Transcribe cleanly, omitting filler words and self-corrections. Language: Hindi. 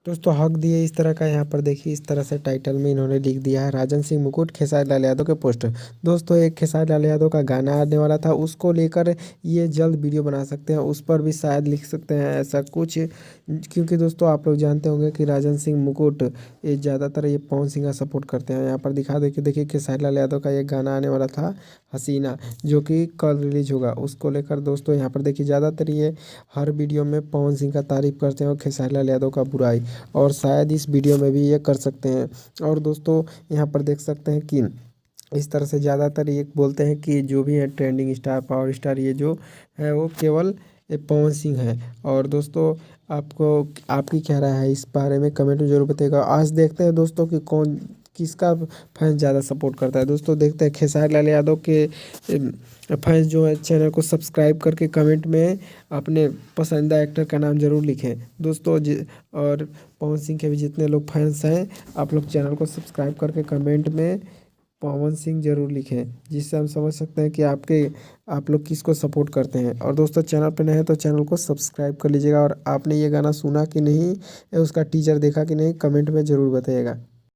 दोस्तों हक दिए इस तरह का यहाँ पर देखिए, इस तरह से टाइटल में इन्होंने लिख दिया है राजन सिंह मुकुट खेसारी लाल यादव के पोस्टर। दोस्तों एक खेसारी लाल यादव का गाना आने वाला था, उसको लेकर ये जल्द वीडियो बना सकते हैं, उस पर भी शायद लिख सकते हैं ऐसा कुछ। क्योंकि दोस्तों आप लोग जानते होंगे कि राजन सिंह मुकुट ये ज़्यादातर ये पवन सिंह का सपोर्ट करते हैं। यहाँ पर दिखा दे कि देखिए खेसारी लाल यादव का ये गाना आने वाला था हसीना, जो कि कल रिलीज होगा। उसको लेकर दोस्तों यहाँ पर देखिए ज़्यादातर ये हर वीडियो में पवन सिंह का तारीफ करते हैं और खेसारी लाल यादव का बुराई, और शायद इस वीडियो में भी ये कर सकते हैं। और दोस्तों यहाँ पर देख सकते हैं कि इस तरह से ज़्यादातर ये बोलते हैं कि जो भी है ट्रेंडिंग स्टार पावर स्टार ये जो है वो केवल ये पवन सिंह है। और दोस्तों आपको आपकी क्या राय है इस बारे में कमेंट में जरूर बताइएगा। आज देखते हैं दोस्तों कि कौन किसका फैन ज़्यादा सपोर्ट करता है। दोस्तों देखते हैं खेसारी लाल यादव के फैंस जो है चैनल को सब्सक्राइब करके कमेंट में अपने पसंदीदा एक्टर का नाम ज़रूर लिखें दोस्तों। और पवन सिंह के भी जितने लोग फैंस हैं आप लोग चैनल को सब्सक्राइब करके कमेंट में पवन सिंह जरूर लिखें, जिससे हम समझ सकते हैं कि आप लोग किसको सपोर्ट करते हैं। और दोस्तों चैनल पर नए हैं तो चैनल को सब्सक्राइब कर लीजिएगा। और आपने ये गाना सुना कि नहीं, उसका टीजर देखा कि नहीं, कमेंट में ज़रूर बताइएगा।